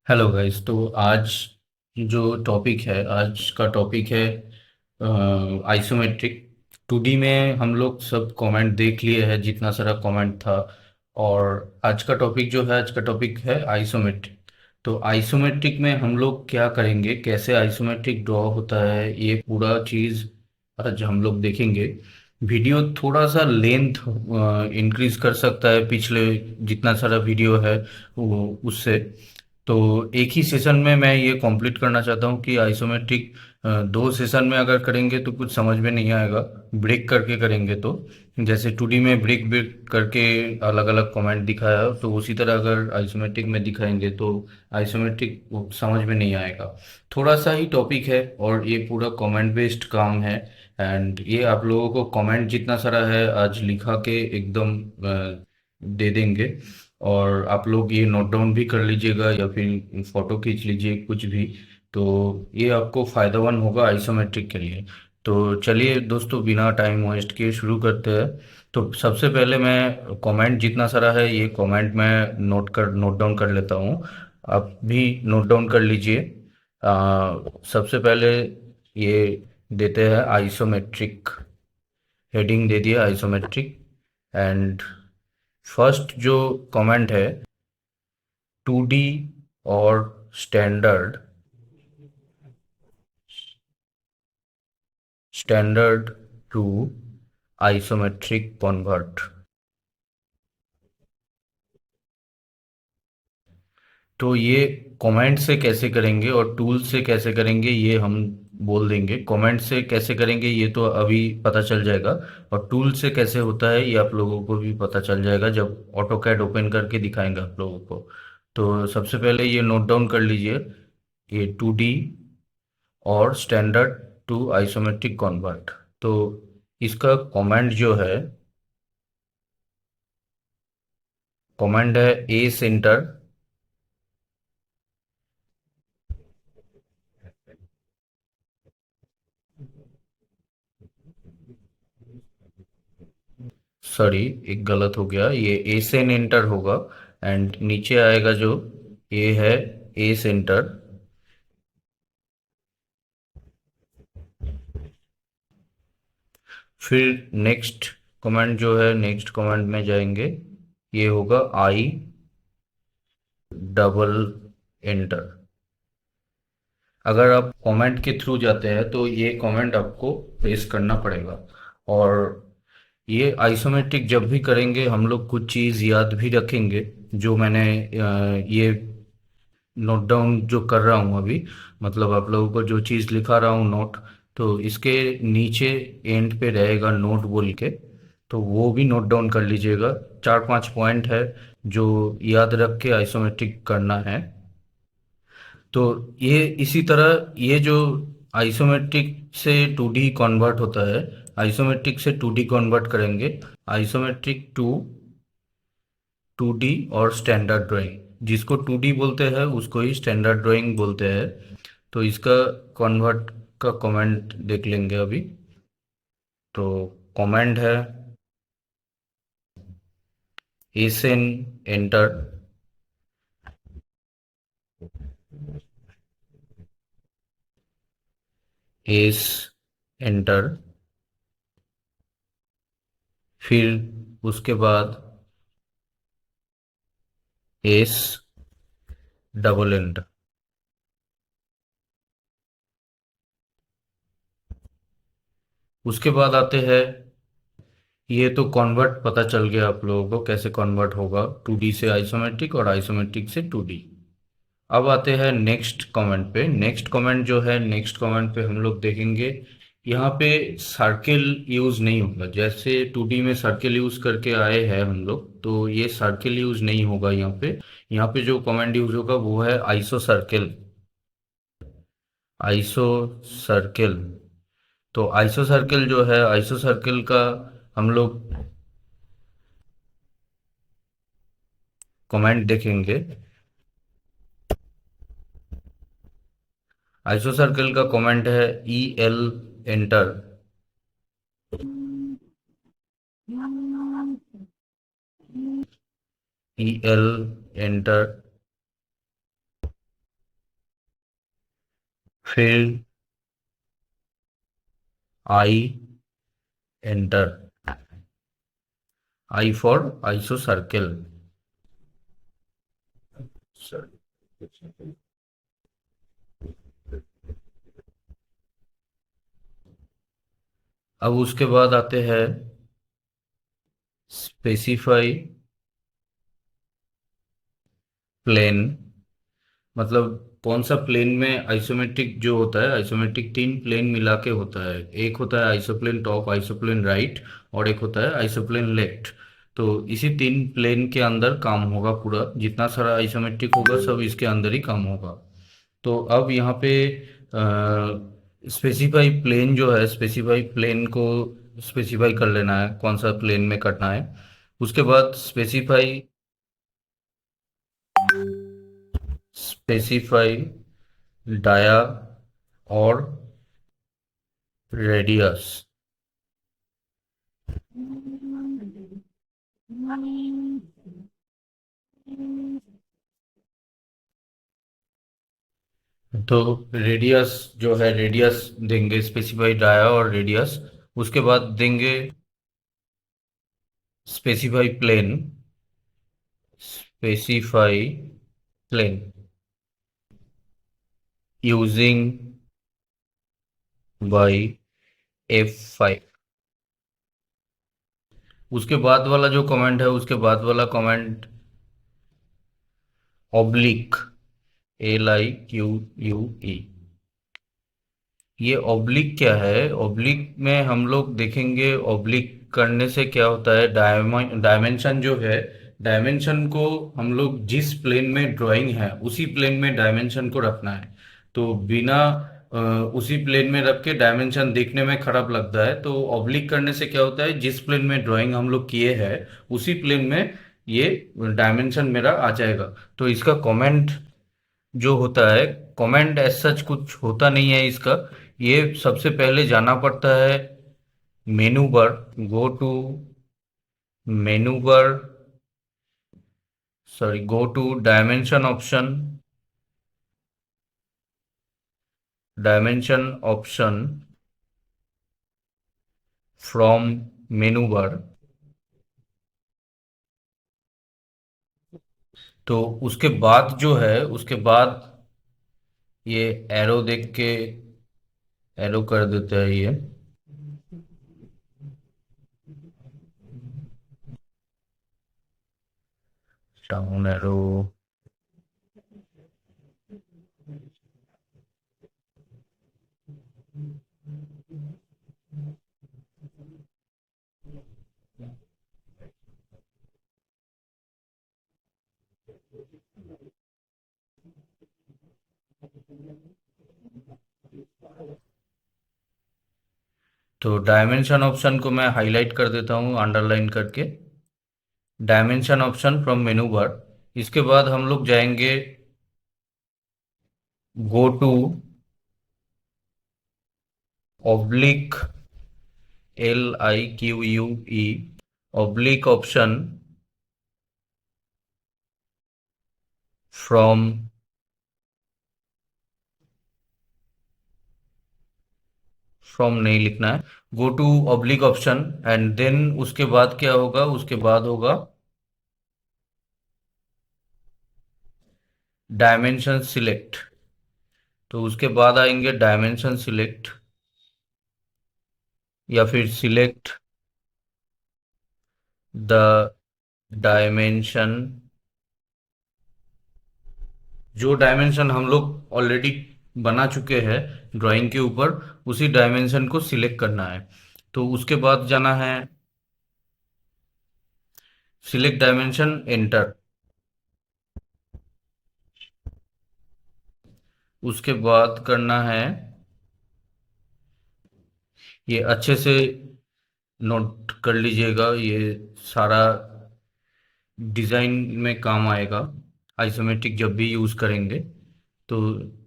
Hello guys. तो आज जो टॉपिक है, आज का टॉपिक है आइसोमेट्रिक। 2D में हम लोग सब कमेंट देख लिए हैं, जितना सारा कमेंट था। और आज का टॉपिक जो है, आज का टॉपिक है आइसोमेट्रिक। तो आइसोमेट्रिक में हम लोग क्या करेंगे, कैसे आइसोमेट्रिक ड्रॉ होता है, ये पूरा चीज़ आज हम लोग देखेंगे। वीडियो थोड़ा सा लेंथ इंक्रीज कर सकता है पिछले जितना सारा वीडियो है उससे। तो एक ही सेशन में मैं ये कंप्लीट करना चाहता हूँ कि आइसोमेट्रिक दो सेशन में अगर करेंगे तो कुछ समझ में नहीं आएगा। ब्रेक करके करेंगे तो जैसे 2D में ब्रेक ब्रेक करके अलग अलग कमेंट दिखाया, तो उसी तरह अगर आइसोमेट्रिक में दिखाएंगे तो आइसोमेट्रिक समझ में नहीं आएगा। थोड़ा सा ही टॉपिक है और ये पूरा कमेंट बेस्ड काम है। एंड ये आप लोगों को कमेंट जितना सारा है आज लिखा के एकदम दे देंगे। और आप लोग ये नोट डाउन भी कर लीजिएगा या फिर फोटो खींच लीजिए कुछ भी। तो ये आपको फायदेमंद होगा आइसोमेट्रिक के लिए। तो चलिए दोस्तों, बिना टाइम वेस्ट किए शुरू करते हैं। तो सबसे पहले मैं कमेंट जितना सारा है ये कमेंट मैं नोट डाउन कर लेता हूँ। आप भी नोट डाउन कर लीजिए। सबसे पहले ये देते हैं आइसोमेट्रिक। हेडिंग दे दिया आइसोमेट्रिक। एंड फर्स्ट जो कमेंट है, 2D और standard standard to isometric convert. तो ये कमेंट से कैसे करेंगे और टूल से कैसे करेंगे ये हम बोल देंगे। कमेंट से कैसे करेंगे ये तो अभी पता चल जाएगा। और टूल से कैसे होता है ये आप लोगों को भी पता चल जाएगा जब ऑटो कैड ओपन करके दिखाएंगे आप लोगों को। तो सबसे पहले ये नोट डाउन कर लीजिए, ये 2D और स्टैंडर्ड टू आइसोमेट्रिक कन्वर्ट। तो इसका कमांड जो है, कमांड है ए सेंटर। सॉरी, एक गलत हो गया, ये ए सेन एंटर होगा। एंड नीचे आएगा जो ए है, ए सेंटर। फिर नेक्स्ट कमांड जो है, नेक्स्ट कमांड में जाएंगे, ये होगा आई डबल एंटर। अगर आप कमेंट के थ्रू जाते हैं तो ये कमेंट आपको पेश करना पड़ेगा। और ये आइसोमेट्रिक जब भी करेंगे हम लोग कुछ चीज़ याद भी रखेंगे। जो मैंने ये नोट डाउन जो कर रहा हूँ अभी, मतलब आप लोगों को जो चीज़ लिखा रहा हूँ नोट, तो इसके नीचे एंड पे रहेगा नोट बोल के। तो वो भी नोट डाउन कर लीजिएगा। 4-5 पॉइंट है जो याद रख के आइसोमेट्रिक करना है। तो ये इसी तरह ये जो आइसोमेट्रिक से 2D कन्वर्ट होता है, आइसोमेट्रिक से 2D कन्वर्ट करेंगे। आइसोमेट्रिक टू 2D और स्टैंडर्ड ड्राइंग, जिसको 2D बोलते हैं उसको ही स्टैंडर्ड ड्राइंग बोलते हैं। तो इसका कन्वर्ट का कमेंट देख लेंगे अभी। तो कमेंट है एसन एंटर। S enter. फिर उसके बाद एस डबल एंटर। उसके बाद आते हैं, ये तो कन्वर्ट पता चल गया आप लोगों को कैसे कन्वर्ट होगा 2D से आइसोमेट्रिक और आइसोमेट्रिक से 2D। अब आते हैं नेक्स्ट कमेंट पे। नेक्स्ट कमेंट जो है, नेक्स्ट कमेंट पे हम लोग देखेंगे, यहाँ पे सर्किल यूज नहीं होगा। जैसे 2D में सर्किल यूज करके आए हैं हम लोग, तो ये सर्किल यूज नहीं होगा यहाँ पे। यहाँ पे जो कमेंट यूज होगा वो है आइसो सर्किल। Iso circle. तो आइसो सर्किल जो है, आइसो सर्किल का हम लोग कमेंट देखेंगे। आइसो सर्किल का कमेंट है E L enter. E L enter. फिर I enter, I for iso circle. अब उसके बाद आते हैं स्पेसिफाई प्लेन, मतलब कौन सा प्लेन में आइसोमेट्रिक जो होता है, आइसोमेट्रिक तीन प्लेन मिला के होता है। एक होता है आइसोप्लेन टॉप, आइसोप्लेन राइट, और एक होता है आइसोप्लेन लेफ्ट। तो इसी तीन प्लेन के अंदर काम होगा, पूरा जितना सारा आइसोमेट्रिक होगा सब इसके अंदर ही काम होगा। तो अब यहाँ पे स्पेसिफाई प्लेन जो है, स्पेसिफाई प्लेन को स्पेसिफाई कर लेना है कौन सा प्लेन में करना है। उसके बाद स्पेसिफाई डाया और रेडियस। तो रेडियस जो है, रेडियस देंगे स्पेसिफाई डाया और रेडियस। उसके बाद देंगे specify plane, specify plane using by F5। उसके बाद वाला जो कमेंट है, उसके बाद वाला कमेंट ऑब्लिक, LIQUE। ये ऑब्लिक क्या है? ऑब्लिक में हम लोग देखेंगे ऑब्लिक करने से क्या होता है। डायमेंशन जो है, डायमेंशन को हम लोग जिस प्लेन में ड्राइंग है उसी प्लेन में डायमेंशन को रखना है। तो बिना उसी प्लेन में रख के डायमेंशन देखने में खराब लगता है। तो ऑब्लिक करने से क्या होता है, जिस प्लेन में ड्राइंग हम लोग किए हैं उसी प्लेन में ये डायमेंशन मेरा आ जाएगा। तो इसका कमेंट जो होता है, कमेंट एज सच कुछ होता नहीं है इसका। ये सबसे पहले जाना पड़ता है menu bar, go to menu bar, sorry go to dimension option, dimension option from menu bar. तो उसके बाद जो है, उसके बाद ये एरो देख के एरो कर देता है ये डाउन एरो। तो डायमेंशन ऑप्शन को मैं हाईलाइट कर देता हूँ अंडरलाइन करके, dimension option from menu bar. इसके बाद हम लोग जाएंगे go to oblique, LIQUE, oblique option from, from नहीं लिखना है, go to oblique option and then उसके बाद क्या होगा, उसके बाद होगा डायमेंशन सिलेक्ट। तो उसके बाद आएंगे डायमेंशन सिलेक्ट, या फिर सिलेक्ट द डायमेंशन, जो डायमेंशन हम लोग ऑलरेडी बना चुके हैं ड्राइंग के ऊपर, उसी डायमेंशन को सिलेक्ट करना है। तो उसके बाद जाना है सिलेक्ट डायमेंशन, एंटर। उसके बाद करना है, ये अच्छे से नोट कर लीजिएगा, ये सारा डिजाइन में काम आएगा आइसोमेट्रिक जब भी यूज करेंगे। तो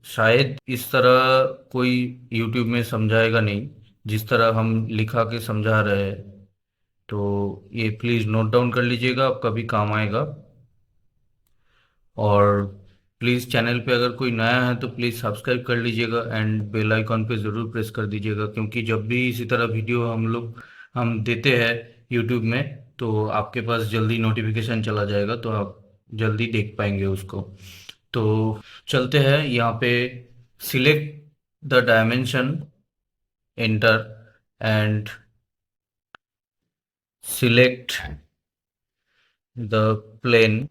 शायद इस तरह कोई यूट्यूब में समझाएगा नहीं जिस तरह हम लिखा के समझा रहे हैं। तो ये प्लीज नोट डाउन कर लीजिएगा, आपका भी काम आएगा। और प्लीज़ चैनल पे अगर कोई नया है तो प्लीज़ सब्सक्राइब कर लीजिएगा एंड बेल आइकॉन पे ज़रूर प्रेस कर दीजिएगा, क्योंकि जब भी इसी तरह वीडियो हम देते हैं यूट्यूब में तो आपके पास जल्दी नोटिफिकेशन चला जाएगा, तो आप जल्दी देख पाएंगे उसको। तो चलते हैं यहाँ पे, select the dimension, enter, and select the plane,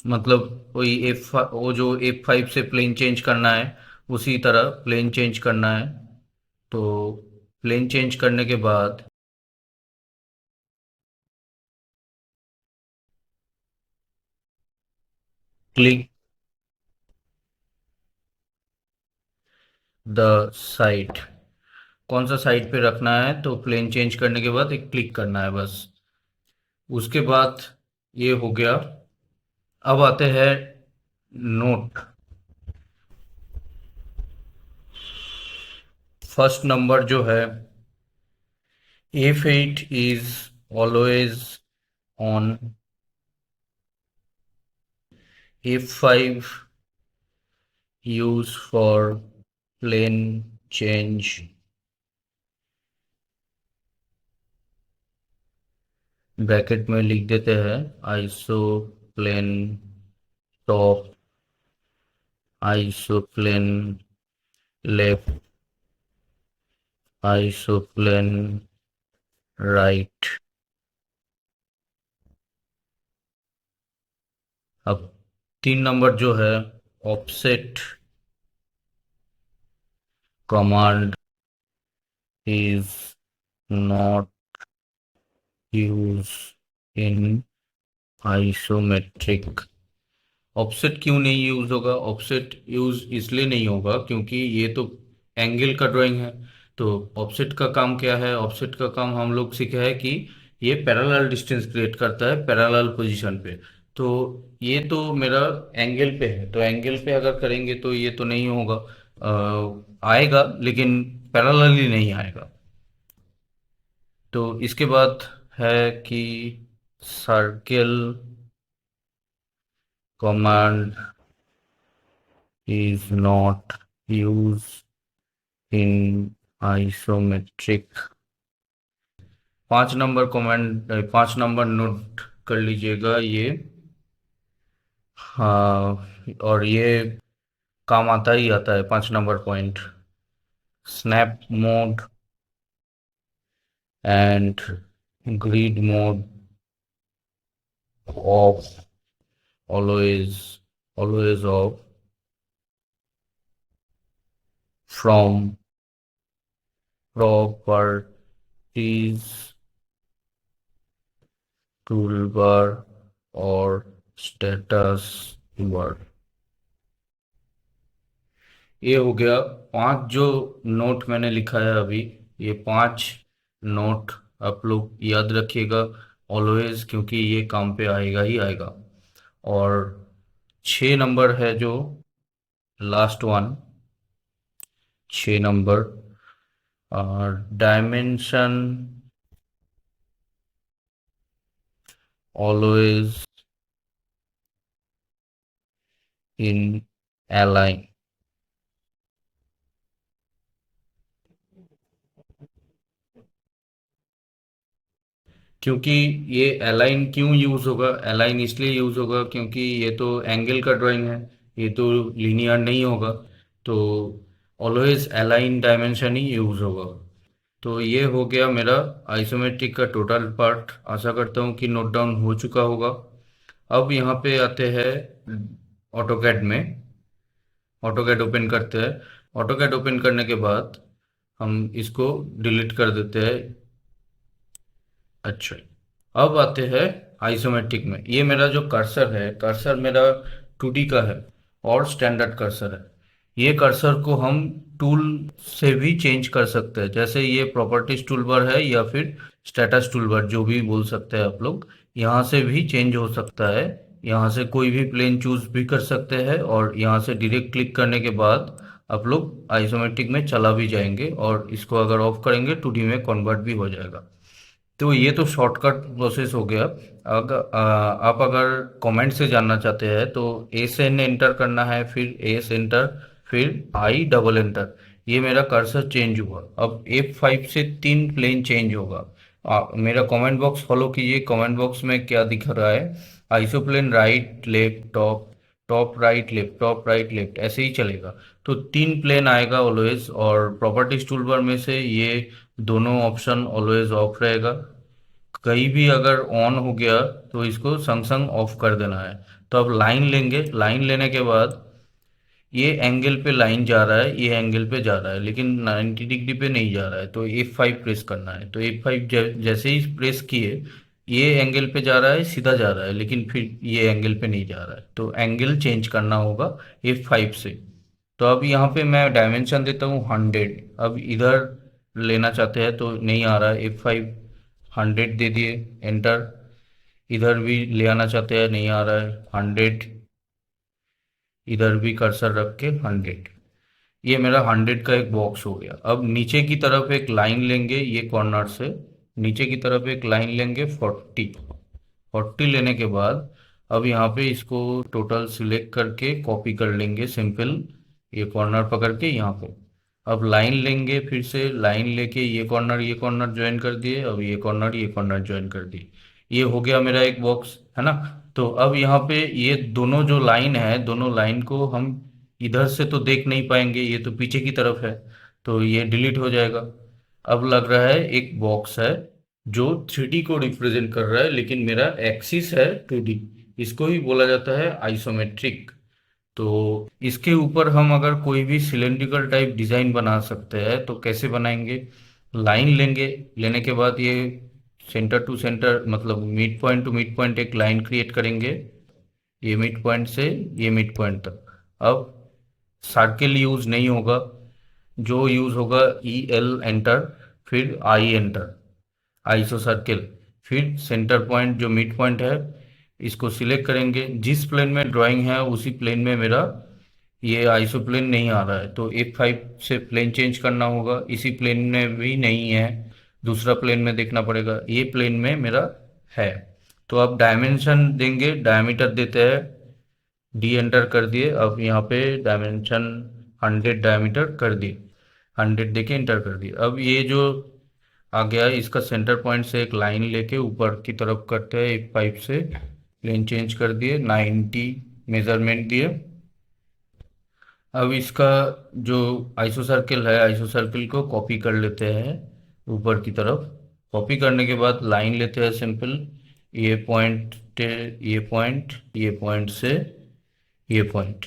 मतलब वही वो जो F5 से प्लेन चेंज करना है उसी तरह प्लेन चेंज करना है। तो प्लेन चेंज करने के बाद क्लिक द साइड, कौन सा साइड पे रखना है तो प्लेन चेंज करने के बाद एक क्लिक करना है बस। उसके बाद ये हो गया। अब आते हैं नोट। फर्स्ट नंबर जो है, F8 is always on, F5 use for plane change, bracket में लिख देते हैं iso plane top, iso plane left, iso plane right. अब 3 नंबर जो है, offset command is not use in isometric. Offset क्यों नहीं यूज होगा? ऑफसेट यूज इसलिए नहीं होगा क्योंकि ये तो एंगल का ड्राइंग है। तो ऑफसेट का काम क्या है? ऑफसेट का काम हम लोग सीखे है कि ये पैरेलल डिस्टेंस क्रिएट करता है पैरेलल पोजीशन पे। तो ये तो मेरा एंगल पे है, तो एंगल पे अगर करेंगे तो ये तो नहीं होगा। आएगा लेकिन पैरेलली नहीं आएगा। तो इसके बाद है कि circle command is not used in isometric। 5 number comment, 5 number note कर लीजिएगा ये। हाँ, और ये काम आता ही आता है 5 number point, snap mode and grid mode of, always always of from properties tool bar और स्टेटस बार। ये हो गया 5 जो नोट मैंने लिखा है अभी। ये 5 नोट आप लोग याद रखिएगा ऑलवेज, क्योंकि ये काम पे आएगा ही आएगा। और 6 नंबर है जो last one, 6 number, dimension always in align. क्योंकि ये अलाइन क्यों यूज होगा? अलाइन इसलिए यूज होगा क्योंकि ये तो एंगल का ड्राइंग है, ये तो लीनियर नहीं होगा। तो ऑलवेज अलाइन डायमेंशन ही यूज होगा। तो ये हो गया मेरा आइसोमेट्रिक का टोटल पार्ट। आशा करता हूँ कि नोट डाउन हो चुका होगा। अब यहाँ पे आते हैं ऑटोकैड में। ऑटोकैड ओपन करते हैं। ऑटोकैड ओपन करने के बाद हम इसको डिलीट कर देते हैं। अच्छा, अब आते हैं आइसोमेट्रिक में। ये मेरा जो कर्सर है, कर्सर मेरा 2D का है और स्टैंडर्ड कर्सर है। ये कर्सर को हम टूल से भी चेंज कर सकते हैं, जैसे ये प्रॉपर्टीज टूल बार है या फिर स्टेटस टूल बार, जो भी बोल सकते हैं आप लोग। यहाँ से भी चेंज हो सकता है। यहाँ से कोई भी प्लेन चूज भी कर सकते हैं और यहाँ से डायरेक्ट क्लिक करने के बाद आप लोग आइसोमेट्रिक में चला भी जाएंगे और इसको अगर ऑफ करेंगे 2D में कन्वर्ट भी हो जाएगा। तो ये तो शॉर्टकट प्रोसेस हो गया। आप अगर कमेंट से जानना चाहते हैं तो एस एन एंटर करना है, फिर एस एंटर, फिर आई डबल एंटर। ये मेरा कर्सर चेंज हुआ। अब F5 से 3 प्लेन चेंज होगा। मेरा कमेंट बॉक्स फॉलो कीजिए। कमेंट बॉक्स में क्या दिख रहा है? Isoplane right left top, top right left, top right left, ऐसे ही चलेगा। तो 3 प्लेन आएगा ऑलवेज। और प्रॉपर्टीज टूलबार में से ये दोनों ऑप्शन ऑलवेज ऑफ रहेगा। कहीं भी अगर ऑन हो गया तो इसको संग संग ऑफ कर देना है। तो अब लाइन लेंगे। लाइन लेने के बाद ये एंगल पे लाइन जा रहा है, ये एंगल पे जा रहा है, लेकिन 90 डिग्री पे नहीं जा रहा है। तो F5 प्रेस करना है। तो F5 जैसे ही प्रेस किए, ये एंगल पे जा रहा है, सीधा जा रहा है, लेकिन फिर ये एंगल पे नहीं जा रहा है। तो एंगल चेंज करना होगा F5 से। तो अब यहाँ पे मैं डायमेंशन देता हूँ 100। अब इधर लेना चाहते हैं तो नहीं आ रहा है। F5 100 दे दिए, एंटर। इधर भी ले आना चाहते हैं, नहीं आ रहा है, 100। इधर भी कर्सर रख के 100। ये मेरा 100 का एक बॉक्स हो गया। अब नीचे की तरफ एक लाइन लेंगे, ये कॉर्नर से नीचे की तरफ एक लाइन लेंगे 40। 40 लेने के बाद अब यहाँ पे इसको टोटल सिलेक्ट करके कॉपी कर लेंगे सिंपल, ये कॉर्नर पकड़ के यहाँ पे। अब लाइन लेंगे, फिर से लाइन लेके ये कॉर्नर ज्वाइन कर दिए। अब ये कॉर्नर ज्वाइन कर दिए। ये हो गया मेरा एक बॉक्स, है ना। तो अब यहाँ पे ये दोनों जो लाइन है, दोनों लाइन को हम इधर से तो देख नहीं पाएंगे, ये तो पीछे की तरफ है। तो ये डिलीट हो जाएगा। अब लग रहा है एक बॉक्स है जो 3D को रिप्रेजेंट कर रहा है, लेकिन मेरा एक्सिस है 2D। इसको ही बोला जाता है आइसोमेट्रिक। तो इसके ऊपर हम अगर कोई भी सिलेंड्रिकल टाइप डिजाइन बना सकते हैं, तो कैसे बनाएंगे? लाइन लेंगे। लेने के बाद ये सेंटर टू सेंटर, मतलब mid point two mid point एक लाइन क्रिएट करेंगे, ये मिड पॉइंट से ये मिड पॉइंट तक। अब सर्किल यूज नहीं होगा, जो यूज होगा EL एंटर, फिर आई एंटर, आइसो सर्किल। फिर सेंटर पॉइंट जो मिड पॉइंट है, इसको सिलेक्ट करेंगे। जिस प्लेन में ड्राइंग है उसी प्लेन में मेरा ये आइसो प्लेन नहीं आ रहा है, तो F5 से प्लेन चेंज करना होगा। इसी प्लेन में भी नहीं है, दूसरा प्लेन में देखना पड़ेगा। ये प्लेन में मेरा है। तो अब डायमेंशन देंगे, डायमीटर देते हैं, D एंटर कर दिए। अब यहाँ पे डायमेंशन 100 डायमीटर कर दिए, 100 देके एंटर कर दिए। अब ये जो आ गया, इसका सेंटर पॉइंट से एक लाइन लेके ऊपर की तरफ करते हैं F5 से, प्लेन चेंज कर दिए, 90 मेजरमेंट दिए। अब इसका जो आइसो सर्किल है, आइसो सर्किल को कॉपी कर लेते हैं ऊपर की तरफ। कॉपी करने के बाद लाइन लेते हैं सिंपल, ये पॉइंट, ये पॉइंट, ये पॉइंट से ये पॉइंट।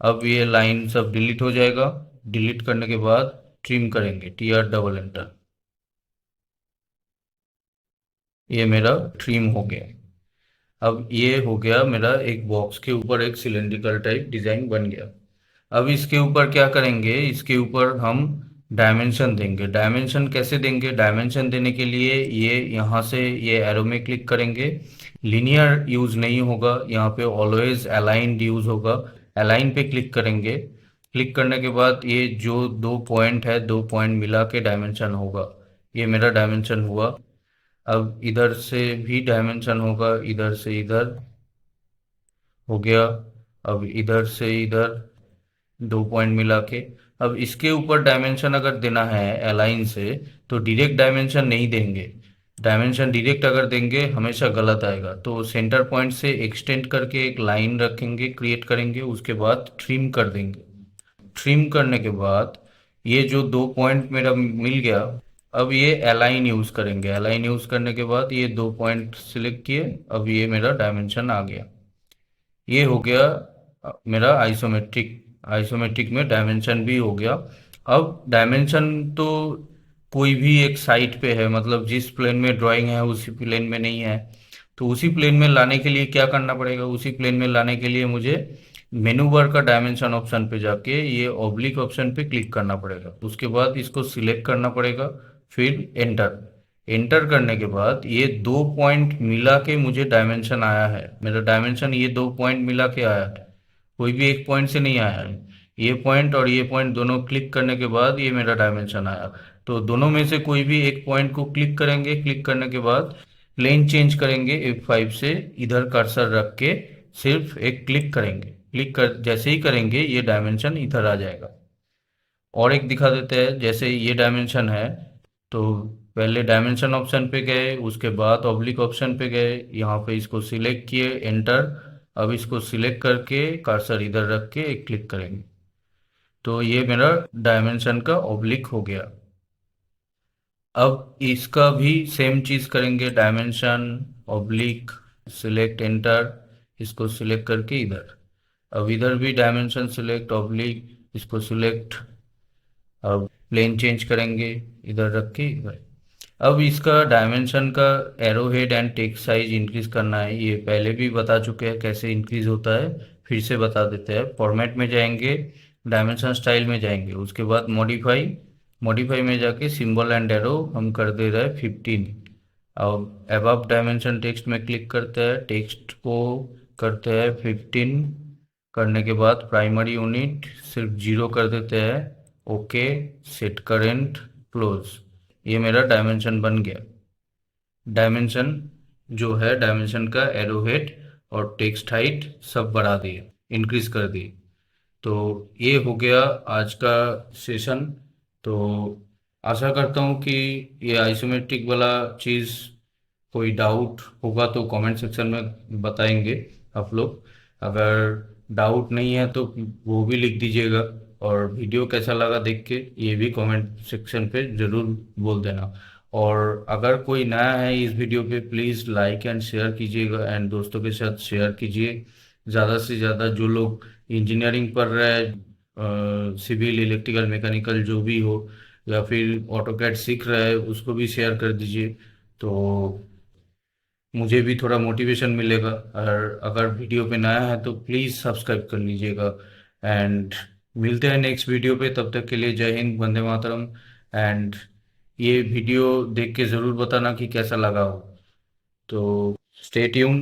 अब ये लाइन सब डिलीट हो जाएगा। डिलीट करने के बाद ट्रिम करेंगे, TR डबल एंटर। ये मेरा ट्रिम हो गया। अब ये हो गया मेरा एक बॉक्स के ऊपर एक सिलेंड्रिकल टाइप डिजाइन बन गया। अब इसके ऊपर क्या करेंगे? इसके ऊपर हम डायमेंशन देंगे। डायमेंशन कैसे देंगे? डायमेंशन देने के लिए ये यहाँ से ये एरो में क्लिक करेंगे। लिनियर यूज नहीं होगा, यहाँ पे ऑलवेज अलाइंड यूज होगा। अलाइन पे क्लिक करेंगे। क्लिक करने के बाद ये जो 2 पॉइंट है, 2 पॉइंट मिला के डायमेंशन होगा। ये मेरा डायमेंशन हुआ। अब इधर से भी डायमेंशन होगा, इधर से इधर हो गया। अब इधर से इधर 2 पॉइंट मिला के। अब इसके ऊपर डायमेंशन अगर देना है अलाइन से, तो डायरेक्ट डायमेंशन नहीं देंगे। डायमेंशन डायरेक्ट अगर देंगे हमेशा गलत आएगा। तो सेंटर पॉइंट से एक्सटेंड करके एक लाइन रखेंगे, क्रिएट करेंगे, उसके बाद ट्रिम कर देंगे। ट्रिम करने के बाद ये जो 2 पॉइंट मेरा मिल गया, अब ये अलाइन यूज करेंगे। अलाइन यूज करने के बाद ये 2 पॉइंट सिलेक्ट किए, अब ये मेरा डायमेंशन आ गया। ये हो गया मेरा आइसोमेट्रिक। आइसोमेट्रिक में डायमेंशन भी हो गया। अब डायमेंशन तो कोई भी एक साइड पे है, मतलब जिस प्लेन में ड्राइंग है उसी प्लेन में नहीं है। तो उसी प्लेन में लाने के लिए क्या करना पड़ेगा? उसी प्लेन में लाने के लिए मुझे मेनू बार का डायमेंशन ऑप्शन पे जाके ये ऑब्लिक ऑप्शन पे क्लिक करना पड़ेगा। उसके बाद इसको सिलेक्ट करना पड़ेगा, फिर एंटर। एंटर करने के बाद ये 2 पॉइंट मिला के मुझे डायमेंशन आया है। मेरा डायमेंशन ये 2 पॉइंट मिला के आया है, कोई भी एक पॉइंट से नहीं आया है। ये पॉइंट और ये पॉइंट दोनों क्लिक करने के बाद ये मेरा डायमेंशन आया। तो दोनों में से कोई भी एक पॉइंट को क्लिक करेंगे, क्लिक करने के बाद प्लेन चेंज करेंगे, F5 से इधर कर्सर रख के सिर्फ एक क्लिक करेंगे। क्लिक कर जैसे ही करेंगे ये डायमेंशन इधर आ जाएगा। और एक दिखा देते हैं, जैसे ये डायमेंशन है तो पहले डायमेंशन ऑप्शन पे गए, उसके बाद ऑब्लिक ऑप्शन पे गए, यहाँ पे इसको सिलेक्ट किए, एंटर। अब इसको सिलेक्ट करके कर्सर इधर रख के एक क्लिक करेंगे तो ये मेरा डायमेंशन का ऑब्लिक हो गया। अब इसका भी सेम चीज करेंगे, डायमेंशन ऑब्लिक, सिलेक्ट, एंटर, इसको सिलेक्ट करके इधर। अब इधर भी डायमेंशन सिलेक्ट ऑब्लिक, इसको सिलेक्ट, अब प्लेन चेंज करेंगे, इधर रख के इधर। अब इसका डायमेंशन का arrow head and text size increase करना है, ये पहले भी बता चुके हैं कैसे इंक्रीज होता है, फिर से बता देते हैं। फॉर्मेट में जाएंगे, डायमेंशन स्टाइल में जाएंगे, उसके बाद मॉडिफाई, मॉडिफाई में जाके सिंबल एंड एरो हम कर दे रहे हैं 15। अब अबव डायमेंशन टेक्स्ट में क्लिक करते हैं, टेक्स्ट को करते हैं 15, करने के बाद प्राइमरी यूनिट सिर्फ 0 कर देते हैं, ओके, सेट करेंट, क्लोज। ये मेरा डायमेंशन बन गया। डायमेंशन जो है, डायमेंशन का एरो हेड और टेक्स्ट हाइट सब बढ़ा दिए, इंक्रीज कर दिए। तो ये हो गया आज का सेशन। तो आशा करता हूँ कि ये आइसोमेट्रिक वाला चीज़, कोई डाउट होगा तो कमेंट सेक्शन में बताएंगे आप लोग। अगर डाउट नहीं है तो वो भी लिख दीजिएगा, और वीडियो कैसा लगा देख के ये भी कमेंट सेक्शन पे ज़रूर बोल देना। और अगर कोई नया है इस वीडियो पे, प्लीज़ लाइक एंड शेयर कीजिएगा एंड दोस्तों के साथ शेयर कीजिए। ज़्यादा से ज़्यादा जो लोग इंजीनियरिंग पढ़ रहे हैं, सिविल, इलेक्ट्रिकल, मैकेनिकल जो भी हो, या फिर ऑटोकैड सीख रहे हैं, उसको भी शेयर कर दीजिए। तो मुझे भी थोड़ा मोटिवेशन मिलेगा। और अगर वीडियो पे नया है तो प्लीज़ सब्सक्राइब कर लीजिएगा। एंड मिलते हैं नेक्स्ट वीडियो पे, तब तक के लिए जय हिंद, वंदे मातरम। एंड ये वीडियो देख के ज़रूर बताना कि कैसा लगा हो। तो स्टे ट्यून।